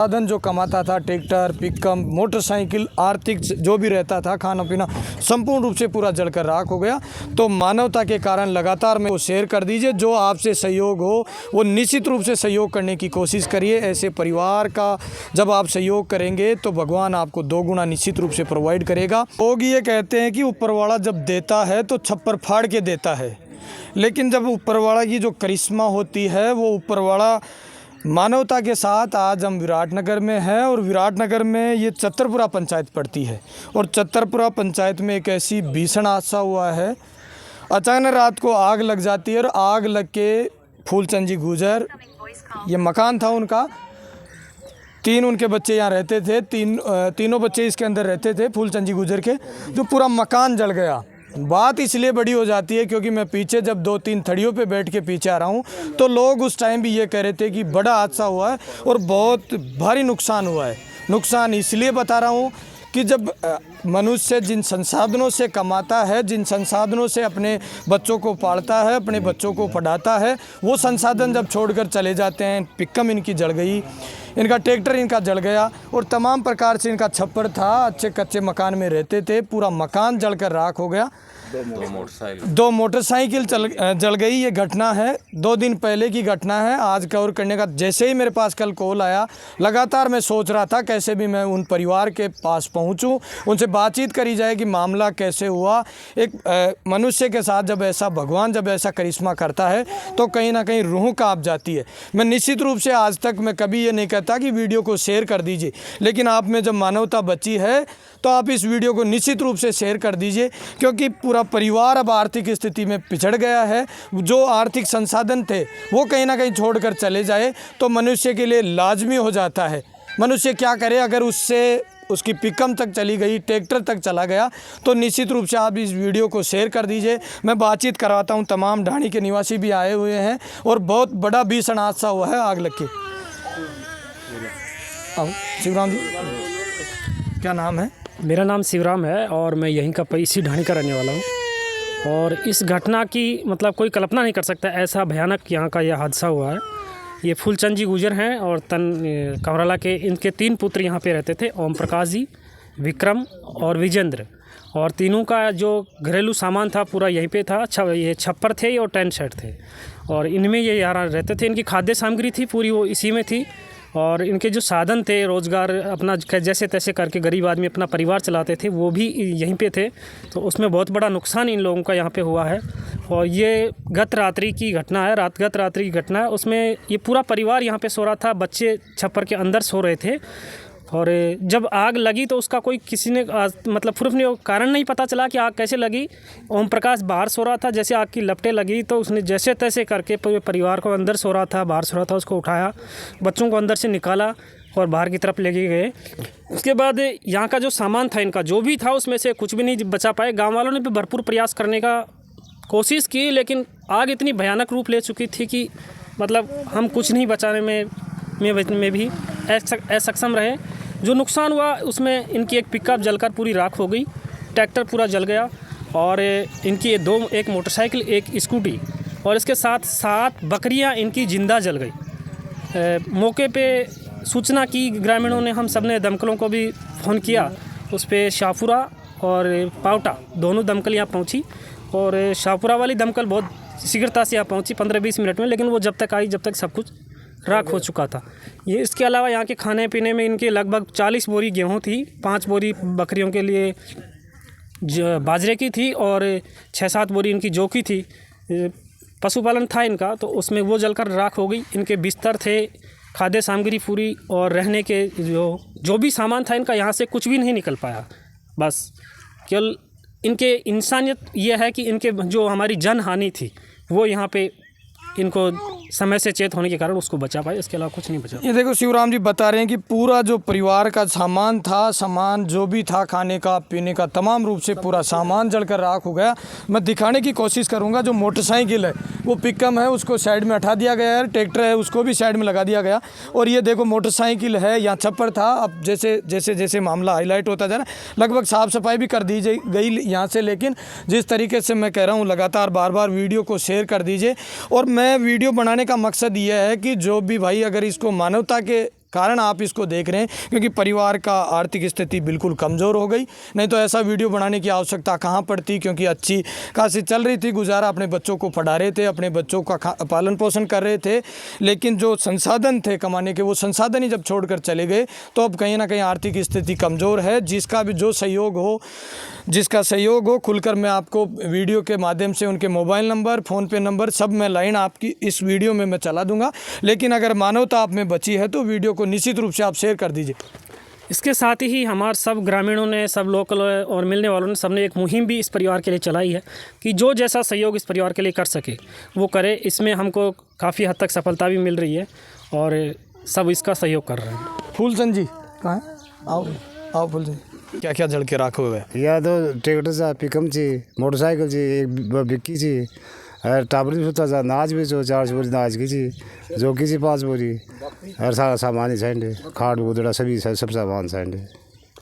साधन जो कमाता था, ट्रैक्टर, पिकअप, मोटरसाइकिल, आर्थिक जो भी रहता था, खाना पीना संपूर्ण रूप से पूरा जलकर राख हो गया। तो मानवता के कारण लगातार में वो शेयर कर दीजिए। जो आपसे सहयोग हो वो निश्चित रूप से सहयोग करने की कोशिश करिए। ऐसे परिवार का जब आप सहयोग करेंगे तो भगवान आपको 2 गुना निश्चित रूप से प्रोवाइड करेगा। लोग ये कहते हैं कि ऊपर वाला जब देता है तो छप्पर फाड़ के देता है, लेकिन जब ऊपर वाला की जो करिश्मा होती है वो ऊपर वाला मानवता के साथ। आज हम विराटनगर में हैं और विराटनगर में ये चतरपुरा पंचायत पड़ती है और चतरपुरा पंचायत में एक ऐसी भीषण हादसा हुआ है। अचानक रात को आग लग जाती है और आग लग के फूलचंद जी गुजर, ये मकान था उनका, 3 उनके बच्चे यहाँ रहते थे, तीनों बच्चे इसके अंदर रहते थे फूलचंद जी गुजर के, जो पूरा मकान जल गया। बात इसलिए बड़ी हो जाती है क्योंकि मैं पीछे जब 2-3 थड़ियों पे बैठ के पीछे आ रहा हूँ तो लोग उस टाइम भी ये कह रहे थे कि बड़ा हादसा हुआ है और बहुत भारी नुकसान हुआ है। नुकसान इसलिए बता रहा हूँ कि जब मनुष्य जिन संसाधनों से कमाता है, जिन संसाधनों से अपने बच्चों को पालता है, अपने बच्चों को पढ़ाता है, वो संसाधन जब छोड़कर चले जाते हैं। पिकअप इनकी जल गई, इनका ट्रैक्टर इनका जल गया और तमाम प्रकार से इनका छप्पर था, अच्छे कच्चे मकान में रहते थे, पूरा मकान जलकर राख हो गया। 2 मोटरसाइकिल जल गई। ये घटना है 2 दिन पहले की घटना है। आज कवर करने का जैसे ही मेरे पास कल कॉल आया, लगातार मैं सोच रहा था कैसे भी मैं उन परिवार के पास पहुंचूं, उनसे बातचीत करी जाए कि मामला कैसे हुआ। एक मनुष्य के साथ जब ऐसा भगवान जब ऐसा करिश्मा करता है तो कहीं ना कहीं रूह कांप जाती है। मैं निश्चित रूप से आज तक मैं कभी ये नहीं कहता कि वीडियो को शेयर कर दीजिए, लेकिन आप में जब मानवता बची है तो आप इस वीडियो को निश्चित रूप से शेयर कर दीजिए, क्योंकि पूरा परिवार अब आर्थिक स्थिति में पिछड़ गया है। जो आर्थिक संसाधन थे वो कहीं ना कहीं छोड़कर चले जाए तो मनुष्य के लिए लाजमी हो जाता है। मनुष्य क्या करे, अगर उससे उसकी पिकअप तक चली गई, ट्रैक्टर तक चला गया, तो निश्चित रूप से आप इस वीडियो को शेयर कर दीजिए। मैं बातचीत करवाता हूँ, तमाम ढाणी के निवासी भी आए हुए हैं और बहुत बड़ा भीषण हादसा हुआ है आग लग के। शिवराम जी, क्या नाम है? मेरा नाम शिवराम है और मैं यहीं का इसी ढाणी का रहने वाला हूँ। और इस घटना की मतलब कोई कल्पना नहीं कर सकता, ऐसा भयानक यहाँ का यह हादसा हुआ है। ये फूलचंद जी गुजर हैं और कंवराला के इनके 3 पुत्र यहाँ पे रहते थे, ओम प्रकाश जी, विक्रम और विजेंद्र। और तीनों का जो घरेलू सामान था पूरा यहीं पे था। ये छप्पर थे और टेंट सेट थे और इनमें ये यहाँ रहते थे। इनकी खाद्य सामग्री थी पूरी वो इसी में थी और इनके जो साधन थे, रोज़गार अपना जैसे तैसे करके गरीब आदमी अपना परिवार चलाते थे, वो भी यहीं पे थे। तो उसमें बहुत बड़ा नुकसान इन लोगों का यहाँ पे हुआ है। और ये गत रात्रि की घटना है, गत रात्रि की घटना है। उसमें ये पूरा परिवार यहाँ पे सो रहा था, बच्चे छप्पर के अंदर सो रहे थे। और जब आग लगी तो उसका कोई किसी ने मतलब प्रूफ नहीं, कारण नहीं पता चला कि आग कैसे लगी। ओम प्रकाश बाहर सो रहा था, जैसे आग की लपटें लगी तो उसने जैसे तैसे करके पूरे परिवार को, अंदर सो रहा था, बाहर सो रहा था, उसको उठाया, बच्चों को अंदर से निकाला और बाहर की तरफ लेके गए। उसके बाद यहाँ का जो सामान था इनका जो भी था उसमें से कुछ भी नहीं बचा पाए। गाँव वालों ने भी भरपूर प्रयास करने का कोशिश की, लेकिन आग इतनी भयानक रूप ले चुकी थी कि मतलब हम कुछ नहीं बचाने में भी असक्षम रहे। जो नुकसान हुआ उसमें इनकी एक पिकअप जलकर पूरी राख हो गई, ट्रैक्टर पूरा जल गया और इनकी एक मोटरसाइकिल, एक स्कूटी और इसके साथ 7 बकरियां इनकी जिंदा जल गई। मौके पे सूचना की ग्रामीणों ने, हम सब ने दमकलों को भी फ़ोन किया। उस पर शाहपुरा और पावटा दोनों दमकल यहाँ पहुँची और शाहपुरा वाली दमकल बहुत शीघ्रता से यहाँ पहुँची 15-20 मिनट में, लेकिन वो जब तक आई जब तक सब कुछ राख हो चुका था। ये इसके अलावा यहाँ के खाने पीने में इनके लगभग 40 बोरी गेहूँ थी, 5 बोरी बकरियों के लिए बाजरे की थी और 6-7 बोरी इनकी जौ की थी। पशुपालन था इनका, तो उसमें वो जलकर राख हो गई। इनके बिस्तर थे, खाद्य सामग्री पूरी और रहने के जो भी सामान था इनका, यहाँ से कुछ भी नहीं निकल पाया। बस केवल इनके इंसानियत ये है कि इनके जो हमारी जन हानि थी वो यहाँ पे इनको समय से चेत होने के कारण उसको बचा पाए, इसके अलावा कुछ नहीं बचा। ये देखो शिवराम जी बता रहे हैं कि पूरा जो परिवार का सामान था, सामान जो भी था खाने का पीने का, तमाम रूप से पूरा सामान जलकर राख हो गया। मैं दिखाने की कोशिश करूंगा। जो मोटरसाइकिल है वो पिकअप है, उसको साइड में हटा दिया गया है, ट्रैक्टर है उसको भी साइड में लगा दिया गया। और ये देखो मोटरसाइकिल है, यहाँ छप्पर था। अब जैसे जैसे जैसे मामला हाईलाइट होता जाए ना, लगभग साफ़ सफाई भी कर दी गई यहाँ से, लेकिन जिस तरीके से मैं कह रहा हूँ लगातार बार बार वीडियो को शेयर कर दीजिए। और मैं वीडियो बनाने का मकसद ये है कि जो भी भाई अगर इसको मानवता के कारण आप इसको देख रहे हैं क्योंकि परिवार का आर्थिक स्थिति बिल्कुल कमज़ोर हो गई, नहीं तो ऐसा वीडियो बनाने की आवश्यकता कहाँ पड़ती, क्योंकि अच्छी खासी चल रही थी गुजारा, अपने बच्चों को पढ़ा रहे थे, अपने बच्चों का पालन पोषण कर रहे थे, लेकिन जो संसाधन थे कमाने के वो संसाधन ही जब छोड़कर चले गए तो अब कहीं ना कहीं आर्थिक स्थिति कमज़ोर है। जिसका भी जो सहयोग हो, जिसका सहयोग हो, खुलकर मैं आपको वीडियो के माध्यम से उनके मोबाइल नंबर, फ़ोनपे नंबर सब मैं लाइन आपकी इस वीडियो में मैं चला दूंगा। लेकिन अगर मानवता आप में बची है तो वीडियो को निश्चित रूप से आप शेयर कर दीजिए। इसके साथ ही हमारे सब ग्रामीणों ने, सब लोकल और मिलने वालों ने, सबने एक मुहिम भी इस परिवार के लिए चलाई है कि जो जैसा सहयोग इस परिवार के लिए कर सके वो करे। इसमें हमको काफ़ी हद तक सफलता भी मिल रही है और सब इसका सहयोग कर रहे हैं। फूलचंद जी कहाँ हैं? आओ आओ फूलचंद, क्या क्या जड़ के रखे हुए हैं? या तो ट्रैक्टर सा पिकअप ची, मोटरसाइकिल ची, एक बिक्की ची, और टाबर भी होता था, नाच भी जो 4 बोरी नाच की ची, जोकी ची 5 बोरी, और सारा सामान ही साइंडे, खाट गुदड़ा सभी सब सामान साइंडे।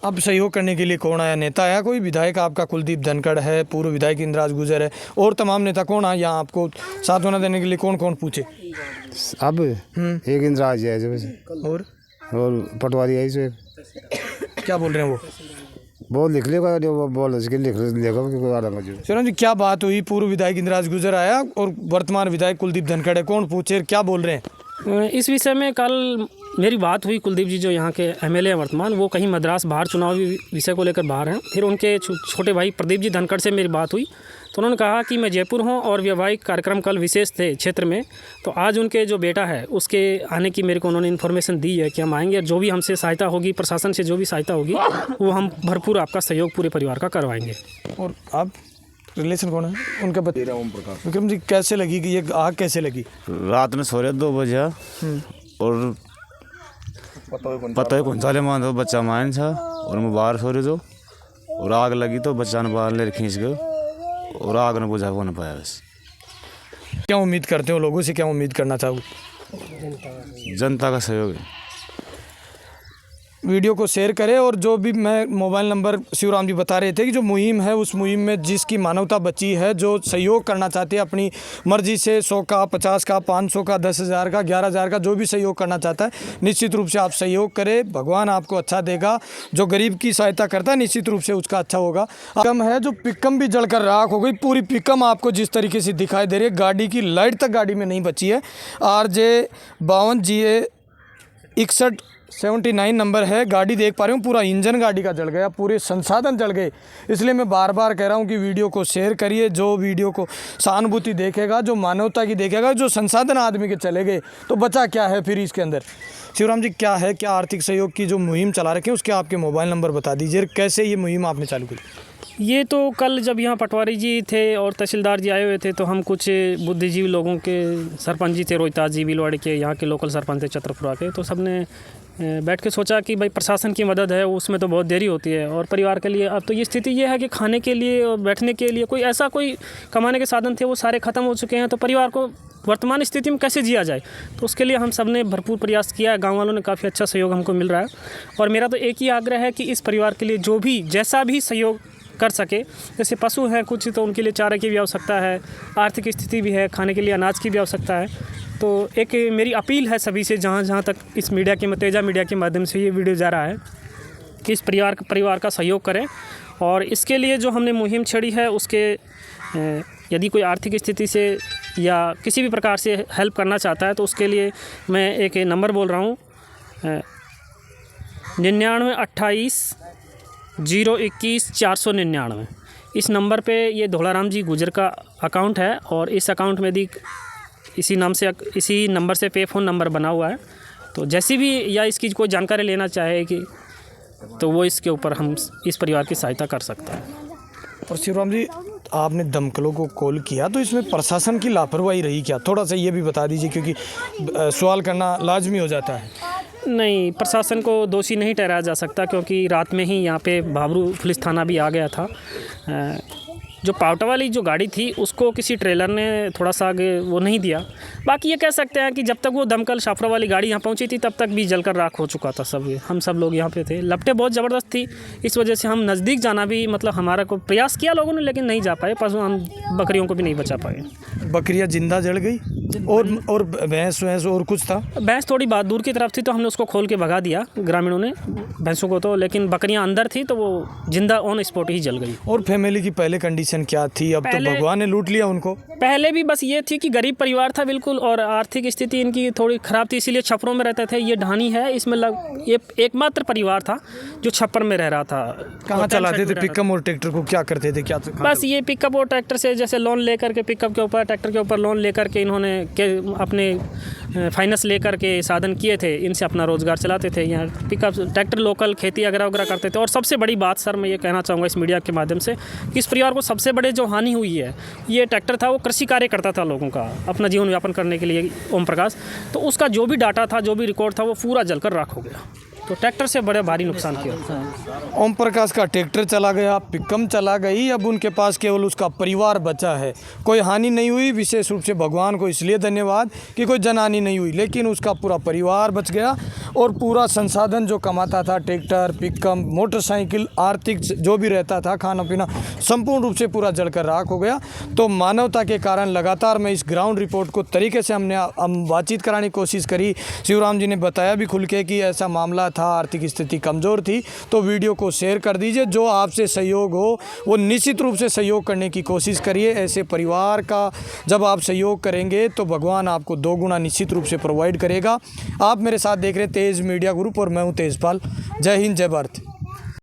अब सहयोग करने के लिए कौन आया? नेता आया कोई? विधायक आपका कुलदीप धनखड़ है, पूर्व विधायक इंद्राज गुजर है, और तमाम नेता कौन आया यहाँ आपको सांत्वना देने के लिए? कौन कौन पूछे? अब एक इंद्राज है जो, और पटवारी है जो। क्या बोल रहे हैं वो? बहुत लिख लेगा जो वो बोल उसके लिख लेगा क्योंकि आ रहा है। शिवराम जी क्या बात हुई? पूर्व विधायक इंद्राज गुजर आया और वर्तमान विधायक कुलदीप धनखड़ है, कौन पूछे, क्या बोल रहे हैं? इस विषय में कल मेरी बात हुई, कुलदीप जी जो यहाँ के एमएलए हैं वर्तमान, वो कहीं मद्रास बाहर चुनावी विषय को लेकर बाहर हैं। फिर उनके छोटे भाई प्रदीप जी धनखड़ से मेरी बात हुई तो उन्होंने कहा कि मैं जयपुर हूँ और वैवाहिक कार्यक्रम कल विशेष थे क्षेत्र में, तो आज उनके जो बेटा है उसके आने की मेरे को उन्होंने इन्फॉर्मेशन दी है कि हम आएंगे और जो भी हमसे सहायता होगी, प्रशासन से जो भी सहायता होगी वो हम भरपूर आपका सहयोग पूरे परिवार का करवाएंगे। और आप रिलेशन कौन है उनका? विक्रम जी कैसे लगी कि ये आग कैसे लगी? रात में सो रहे 2 बजे और पता है कौन साले मान, बच्चा मान था और मैं बाहर सो रहे तो और आग लगी तो बच्चा ने बाहर ले खींच गए और आग ने बुझा को ना पाया। बस क्या उम्मीद करते हो लोगों से, क्या उम्मीद करना चाहो? जनता का सहयोग है। वीडियो को शेयर करें और जो भी मैं मोबाइल नंबर शिवराम जी बता रहे थे कि जो मुहिम है उस मुहिम में जिसकी मानवता बची है, जो सहयोग करना चाहते हैं अपनी मर्जी से, 100 का, 50 का, 500 का, 10,000 का, 11,000 का, जो भी सहयोग करना चाहता है निश्चित रूप से आप सहयोग करें। भगवान आपको अच्छा देगा। जो गरीब की सहायता करता है निश्चित रूप से उसका अच्छा होगा। पिकअप है जो पिकअप भी जलकर राख हो गई, पूरी पिकअप आपको जिस तरीके से दिखाई दे रही है, गाड़ी की लाइट तक गाड़ी में नहीं बची है। RJ 52 GA 6179 नंबर है, गाड़ी देख पा रहे हूँ, पूरा इंजन गाड़ी का जल गया, पूरे संसाधन जल गए। इसलिए मैं बार बार कह रहा हूँ कि वीडियो को शेयर करिए। जो वीडियो को सहानुभूति देखेगा, जो मानवता की देखेगा, जो संसाधन आदमी के चले गए तो बचा क्या है फिर इसके अंदर? शिवराम जी क्या है, क्या आर्थिक सहयोग की जो मुहिम चला रखे हैं उसके आपके मोबाइल नंबर बता दीजिए, कैसे ये मुहिम आपने चालू की? ये तो कल जब यहाँ पटवारी जी थे और तहसीलदार जी आए हुए थे तो हम कुछ बुद्धिजीवी लोगों के, सरपंच जी थे रोहिताज जी बिलवाड़ी के, यहाँ के लोकल सरपंच थे चतरपुरा के, तो सबने बैठ के सोचा कि भाई प्रशासन की मदद है उसमें तो बहुत देरी होती है और परिवार के लिए अब तो ये स्थिति ये है कि खाने के लिए और बैठने के लिए कोई ऐसा कोई कमाने के साधन थे वो सारे ख़त्म हो चुके हैं, तो परिवार को वर्तमान स्थिति में कैसे जिया जाए, तो उसके लिए हम सब ने भरपूर प्रयास किया है। गाँव वालों ने काफ़ी अच्छा सहयोग हमको मिल रहा है और मेरा तो एक ही आग्रह है कि इस परिवार के लिए जो भी जैसा भी सहयोग कर सके, जैसे पशु हैं कुछ तो उनके लिए चारे की भी आवश्यकता है, आर्थिक स्थिति भी है, खाने के लिए अनाज की भी आवश्यकता है। तो एक मेरी अपील है सभी से, जहाँ तक इस मीडिया के तेजा मीडिया के माध्यम से ये वीडियो जा रहा है, कि इस परिवार का सहयोग करें। और इसके लिए जो हमने मुहिम छेड़ी है उसके यदि कोई आर्थिक स्थिति से या किसी भी प्रकार से हेल्प करना चाहता है तो उसके लिए मैं एक नंबर बोल रहा हूँ, 9928 021 499। इस नंबर पे ये धोलाराम जी गुजर का अकाउंट है और इस अकाउंट में यदि इसी नंबर से पे फ़ोन नंबर बना हुआ है, तो जैसी भी या इसकी कोई जानकारी लेना चाहे कि तो वो इसके ऊपर हम इस परिवार की सहायता कर सकते हैं। और शिवराम जी आपने दमकलों को कॉल किया तो इसमें प्रशासन की लापरवाही रही क्या? थोड़ा सा ये भी बता दीजिए क्योंकि सवाल करना लाजमी हो जाता है। नहीं, प्रशासन को दोषी नहीं ठहराया जा सकता क्योंकि रात में ही यहाँ पे भाबरू पुलिस थाना भी आ गया था जो पावटा वाली जो गाड़ी थी उसको किसी ट्रेलर ने थोड़ा सा आगे वो नहीं दिया। बाकी ये कह सकते हैं कि जब तक वो दमकल शाफरा वाली गाड़ी यहाँ पहुँची थी तब तक भी जलकर राख हो चुका था सब। हम सब लोग यहाँ पे थे, लपटें बहुत ज़बरदस्त थी, इस वजह से हम नज़दीक जाना भी मतलब हमारा को प्रयास किया लोगों ने, लेकिन नहीं जा पाए। पशु हम बकरियों को भी नहीं बचा पाए। बकरियाँ जिंदा जल गई और भैंस वैंस और कुछ था? भैंस थोड़ी बात दूर की तरफ थी तो हमने उसको खोल के भगा दिया ग्रामीणों ने भैंसों को तो, लेकिन बकरियां अंदर थी तो वो जिंदा ऑन स्पॉट ही जल गई। और फैमिली की पहले कंडीशन क्या थी? अब तो भगवान ने लूट लिया उनको। पहले भी बस ये थी कि गरीब परिवार था बिल्कुल, और आर्थिक स्थिति इनकी थोड़ी ख़राब थी, इसीलिए छप्परों में रहते थे। ये ढानी है, इसमें ये एकमात्र परिवार था जो छप्पर में रह रहा था। कहाँ चलाते थे पिकअप और ट्रैक्टर को? क्या करते थे? क्या बस ये पिकअप और ट्रैक्टर से जैसे लोन लेकर के पिकअप के ऊपर ट्रैक्टर के ऊपर लोन लेकर के इन्होंने अपने फाइनेंस लेकर के साधन किए थे, इनसे अपना रोज़गार चलाते थे। यहाँ पिकअप ट्रैक्टर लोकल खेती वगैरह करते थे। और सबसे बड़ी बात सर मैं ये कहना चाहूँगा इस मीडिया के माध्यम से कि इस परिवार को सबसे बड़े जो हानि हुई है, ये ट्रैक्टर था, वो कृषि कार्य करता था लोगों का अपना जीवन यापन करने के लिए, ओम प्रकाश, तो उसका जो भी डाटा था, जो भी रिकॉर्ड था, वो पूरा जलकर राख हो गया। तो ट्रैक्टर से बड़े भारी नुकसान किया। ओम प्रकाश का ट्रैक्टर चला गया, पिकअप चला गई, अब उनके पास केवल उसका परिवार बचा है। कोई हानि नहीं हुई, विशेष रूप से भगवान को इसलिए धन्यवाद कि कोई जनहानि नहीं हुई, लेकिन उसका पूरा परिवार बच गया। और पूरा संसाधन जो कमाता था, ट्रैक्टर, पिकअप, मोटरसाइकिल, आर्थिक जो भी रहता था, खाना पीना, संपूर्ण रूप से पूरा जलकर राख हो गया। तो मानवता के कारण लगातार मैं इस ग्राउंड रिपोर्ट को तरीके से हम बातचीत कराने की कोशिश करी। शिवराम जी ने बताया भी खुल के कि ऐसा मामला था, आर्थिक स्थिति कमज़ोर थी। तो वीडियो को शेयर कर दीजिए, जो आपसे सहयोग हो वो निश्चित रूप से सहयोग करने की कोशिश करिए। ऐसे परिवार का जब आप सहयोग करेंगे तो भगवान आपको 2 गुना निश्चित रूप से प्रोवाइड करेगा। आप मेरे साथ देख रहे तेज मीडिया ग्रुप और मैं हूँ तेजपाल। जय हिंद, जय भारत।